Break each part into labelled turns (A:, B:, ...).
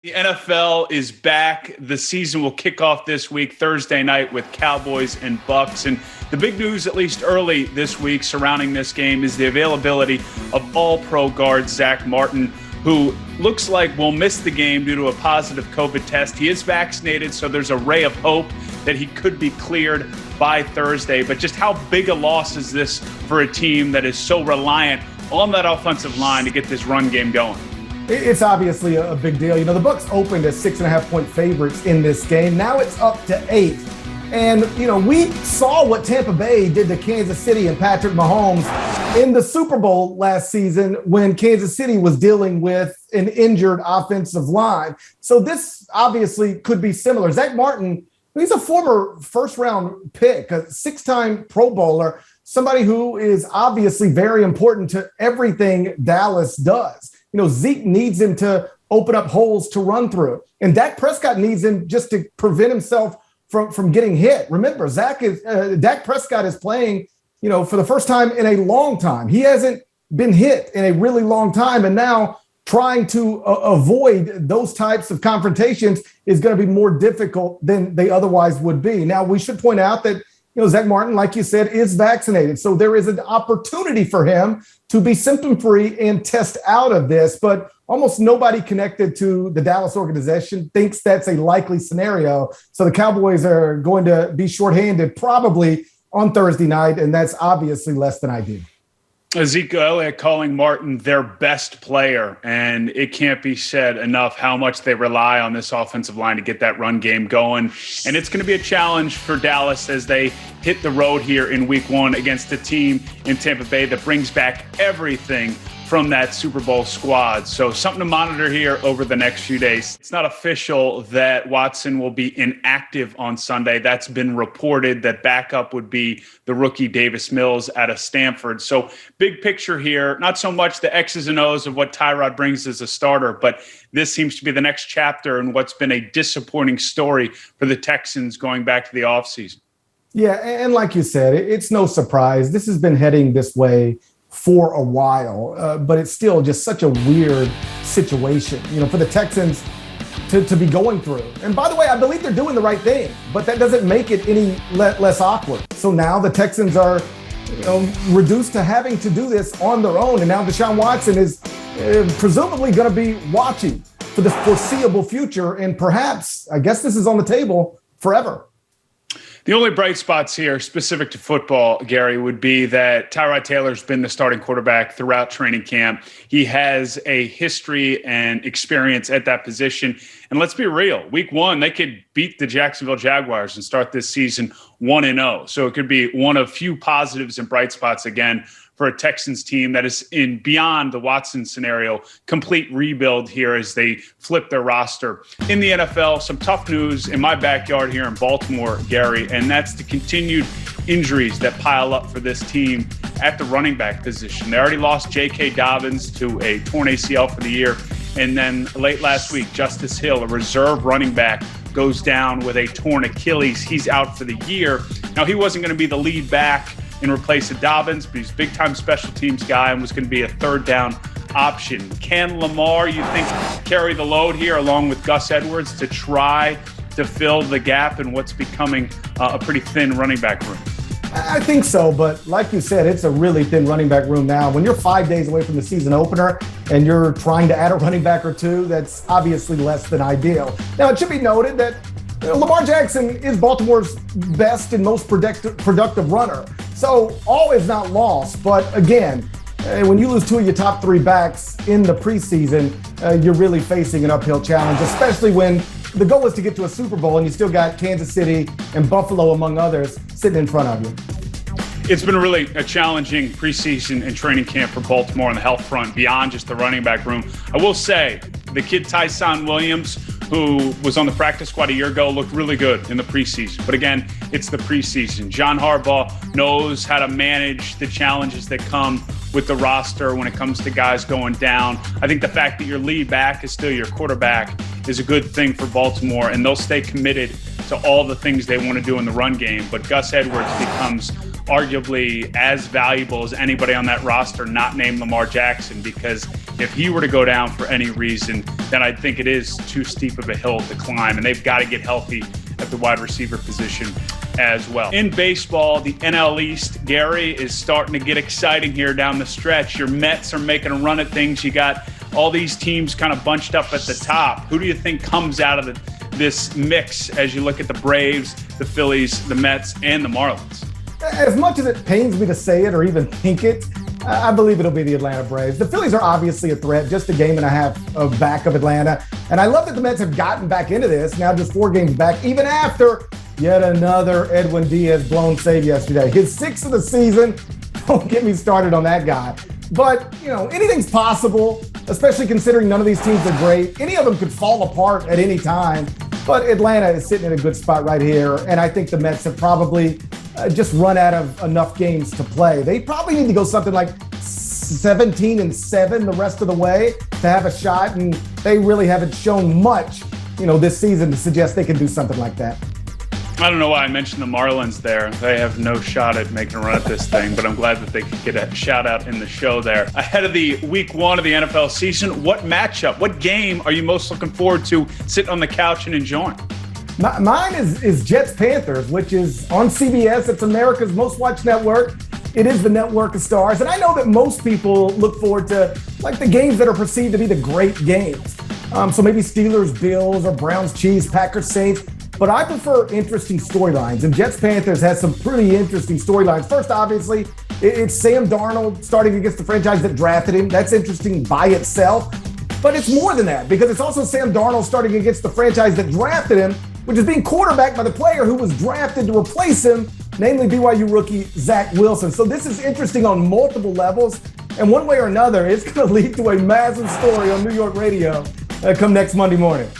A: The NFL is back. The season will kick off this week, Thursday night, with Cowboys and Bucs. And the big news, at least early this week, surrounding this game is the availability of all-pro guard Zack Martin, who looks like will miss the game due to a positive COVID test. He is vaccinated, so there's a ray of hope that he could be cleared by Thursday. But just how big a loss is this for a team that is so reliant on that offensive line to get this run game going?
B: It's obviously a big deal. You know, the Bucs opened as 6.5-point favorites in this game. Now it's up to 8. And, you know, we saw what Tampa Bay did to Kansas City and Patrick Mahomes in the Super Bowl last season when Kansas City was dealing with an injured offensive line. So this obviously could be similar. Zack Martin, he's a former first-round pick, a 6-time Pro Bowler, somebody who is obviously very important to everything Dallas does. You know, Zeke needs him to open up holes to run through. And Dak Prescott needs him just to prevent himself from getting hit. Remember, Dak Prescott is playing, you know, for the first time in a long time. He hasn't been hit in a really long time. And now trying to avoid those types of confrontations is going to be more difficult than they otherwise would be. Now, we should point out that, you know, Zack Martin, like you said, is vaccinated. So there is an opportunity for him to be symptom-free and test out of this. But almost nobody connected to the Dallas organization thinks that's a likely scenario. So the Cowboys are going to be shorthanded probably on Thursday night, and that's obviously less than ideal.
A: Ezekiel Elliott calling Martin their best player, and it can't be said enough how much they rely on this offensive line to get that run game going. And it's going to be a challenge for Dallas as they hit the road here in week 1 against a team in Tampa Bay that brings back everything from that Super Bowl squad. So something to monitor here over the next few days. It's not official that Watson will be inactive on Sunday. That's been reported that backup would be the rookie Davis Mills out of Stanford. So big picture here, not so much the X's and O's of what Tyrod brings as a starter, but this seems to be the next chapter in what's been a disappointing story for the Texans going back to the offseason.
B: Yeah, and like you said, it's no surprise. This has been heading this way for a while, but it's still just such a weird situation, you know, for the Texans to be going through. And by the way, I believe they're doing the right thing, but that doesn't make it any less awkward. So now the Texans are, you know, reduced to having to do this on their own. And now Deshaun Watson is presumably going to be watching for the foreseeable future. And perhaps, I guess this is on the table forever.
A: The only bright spots here specific to football, Gary, would be that Tyrod Taylor's been the starting quarterback throughout training camp. He has a history and experience at that position. And let's be real, week 1, they could beat the Jacksonville Jaguars and start this season 1-0. So it could be one of few positives and bright spots again for a Texans team that is in beyond the Watson scenario, complete rebuild here as they flip their roster. In the NFL, some tough news in my backyard here in Baltimore, Gary, and that's the continued injuries that pile up for this team at the running back position. They already lost J.K. Dobbins to a torn ACL for the year. And then late last week, Justice Hill, a reserve running back, goes down with a torn Achilles. He's out for the year. Now, he wasn't going to be the lead back in replace of Dobbins, but he's a big-time special teams guy and was going to be a third down option. Can Lamar, you think, carry the load here along with Gus Edwards to try to fill the gap in what's becoming a pretty thin running back room?
B: I think so, but like you said, it's a really thin running back room now. When you're 5 days away from the season opener and you're trying to add a running back or two, that's obviously less than ideal. Now, it should be noted that Lamar Jackson is Baltimore's best and most productive runner. So all is not lost. But again, when you lose 2 of your top 3 backs in the preseason, you're really facing an uphill challenge, especially when the goal is to get to a Super Bowl and you still got Kansas City and Buffalo, among others, sitting in front of you.
A: It's been really a challenging preseason and training camp for Baltimore on the health front beyond just the running back room. I will say the kid Tyson Williams, who was on the practice squad a year ago, looked really good in the preseason. But again, it's the preseason. John Harbaugh knows how to manage the challenges that come with the roster when it comes to guys going down. I think the fact that your lead back is still your quarterback is a good thing for Baltimore, and they'll stay committed to all the things they want to do in the run game. But Gus Edwards becomes arguably as valuable as anybody on that roster not named Lamar Jackson, because if he were to go down for any reason, then I think it is too steep of a hill to climb, and they've got to get healthy at the wide receiver position as well. In baseball, the NL East, Gary, is starting to get exciting here down the stretch. Your Mets are making a run at things. You got all these teams kind of bunched up at the top. Who do you think comes out of this mix as you look at the Braves, the Phillies, the Mets, and the Marlins?
B: As much as it pains me to say it or even think it, I believe it'll be the Atlanta Braves. The Phillies are obviously a threat, just a game and a half back of Atlanta. And I love that the Mets have gotten back into this, now just 4 games back, even after yet another Edwin Diaz blown save yesterday. His 6th of the season. Don't get me started on that guy. But, anything's possible, especially considering none of these teams are great. Any of them could fall apart at any time. But Atlanta is sitting in a good spot right here. And I think the Mets have probably just run out of enough games to play. They probably need to go something like 17-7 the rest of the way to have a shot. And they really haven't shown much, this season to suggest they can do something like that.
A: I don't know why I mentioned the Marlins there. They have no shot at making a run at this thing, but I'm glad that they could get a shout out in the show there. Ahead of the week 1 of the NFL season, what matchup, what game are you most looking forward to sitting on the couch and enjoying?
B: Mine is Jets-Panthers, which is on CBS. It's America's most watched network. It is the network of stars. And I know that most people look forward to the games that are perceived to be the great games. So maybe Steelers-Bills or Browns-Chiefs, Packers-Saints. But I prefer interesting storylines, and Jets-Panthers has some pretty interesting storylines. First, obviously, it's Sam Darnold starting against the franchise that drafted him. That's interesting by itself. But it's more than that, because it's also Sam Darnold starting against the franchise that drafted him, which is being quarterbacked by the player who was drafted to replace him, namely BYU rookie Zach Wilson. So this is interesting on multiple levels, and one way or another, it's going to lead to a massive story on New York radio come next Monday morning.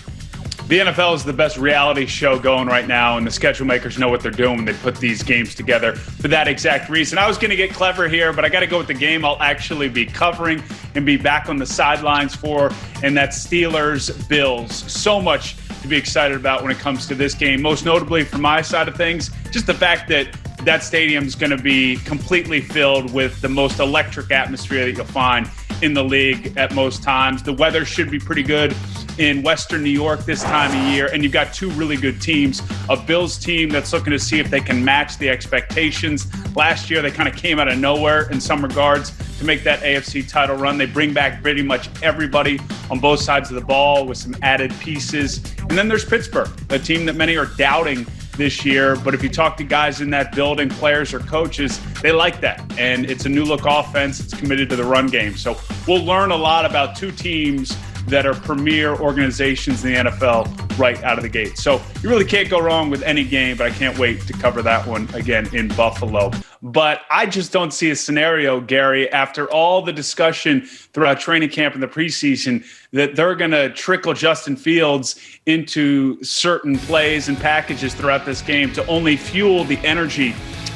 A: The NFL is the best reality show going right now, and the schedule makers know what they're doing when they put these games together for that exact reason. I was going to get clever here, but I got to go with the game I'll actually be covering and be back on the sidelines for, and that's Steelers-Bills. So much to be excited about when it comes to this game, most notably from my side of things, just the fact that stadium is going to be completely filled with the most electric atmosphere that you'll find in the league at most times. The weather should be pretty good in Western New York this time of year, and you've got 2 really good teams. A Bills team that's looking to see if they can match the expectations. Last year, they kind of came out of nowhere in some regards to make that AFC title run. They bring back pretty much everybody on both sides of the ball with some added pieces. And then there's Pittsburgh, a team that many are doubting this year, but if you talk to guys in that building, players or coaches, they like that. And it's a new look offense. It's committed to the run game. So we'll learn a lot about 2 teams that are premier organizations in the NFL right out of the gate. So you really can't go wrong with any game, but I can't wait to cover that one again in Buffalo. But I just don't see a scenario, Gary, after all the discussion throughout training camp and the preseason, that they're going to trickle Justin Fields into certain plays and packages throughout this game to only fuel the energy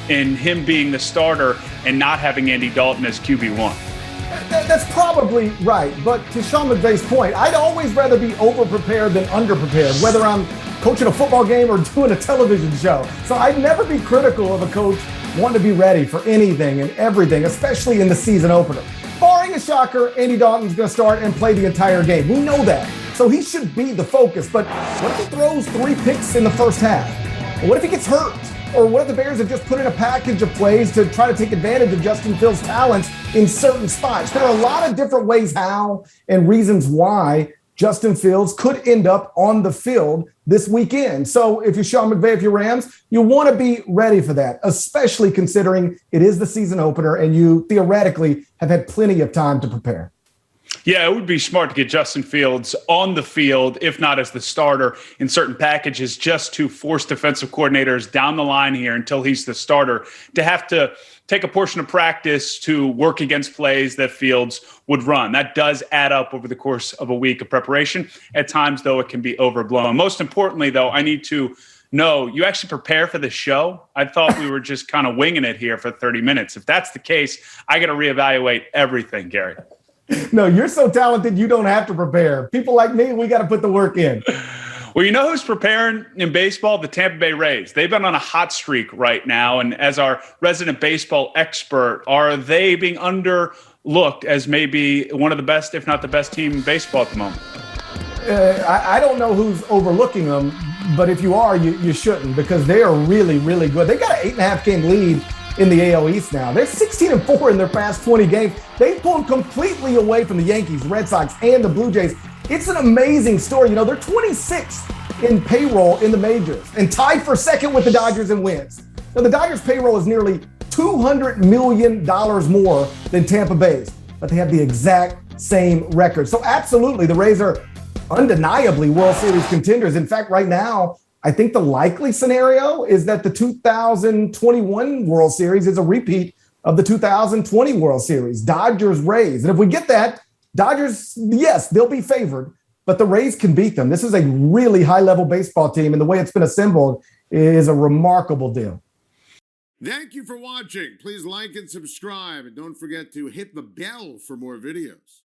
A: in him being the starter and not having Andy Dalton as QB1.
B: That's probably right. But to Sean McVay's point, I'd always rather be over-prepared than under-prepared, whether I'm coaching a football game or doing a television show. So I'd never be critical of a coach wanting to be ready for anything and everything, especially in the season opener. Barring a shocker, Andy Dalton's going to start and play the entire game. We know that. So he should be the focus. But what if he throws 3 picks in the first half? What if he gets hurt? Or what if the Bears have just put in a package of plays to try to take advantage of Justin Fields' talents in certain spots? There are a lot of different ways how and reasons why Justin Fields could end up on the field this weekend. So if you're Sean McVay, if you're Rams, you want to be ready for that, especially considering it is the season opener and you theoretically have had plenty of time to prepare.
A: Yeah, it would be smart to get Justin Fields on the field, if not as the starter in certain packages, just to force defensive coordinators down the line here until he's the starter to have to take a portion of practice to work against plays that Fields would run. That does add up over the course of a week of preparation. At times, though, it can be overblown. Most importantly, though, I need to know, you actually prepare for the show? I thought we were just kind of winging it here for 30 minutes. If that's the case, I got to reevaluate everything, Gary.
B: No, you're so talented, you don't have to prepare. People like me, we got to put the work in.
A: Well, you know who's preparing in baseball? The Tampa Bay Rays. They've been on a hot streak right now. And as our resident baseball expert, are they being under looked as maybe one of the best, if not the best team in baseball at the moment.
B: I don't know who's overlooking them, but if you are, you shouldn't, because they are really, really good. They've got an 8.5 game lead in the AL East now. They're 16-4 in their past 20 games. They've pulled completely away from the Yankees, Red Sox, and the Blue Jays. It's an amazing story. They're 26th in payroll in the majors and tied for second with the Dodgers in wins. Now, the Dodgers' payroll is nearly $200 million more than Tampa Bay's, but they have the exact same record. So absolutely, the Rays are undeniably World Series contenders. In fact, right now, I think the likely scenario is that the 2021 World Series is a repeat of the 2020 World Series, Dodgers-Rays. And if we get that, Dodgers, yes, they'll be favored, but the Rays can beat them. This is a really high-level baseball team, and the way it's been assembled is a remarkable deal.
C: Thank you for watching. Please like and subscribe, and don't forget to hit the bell for more videos.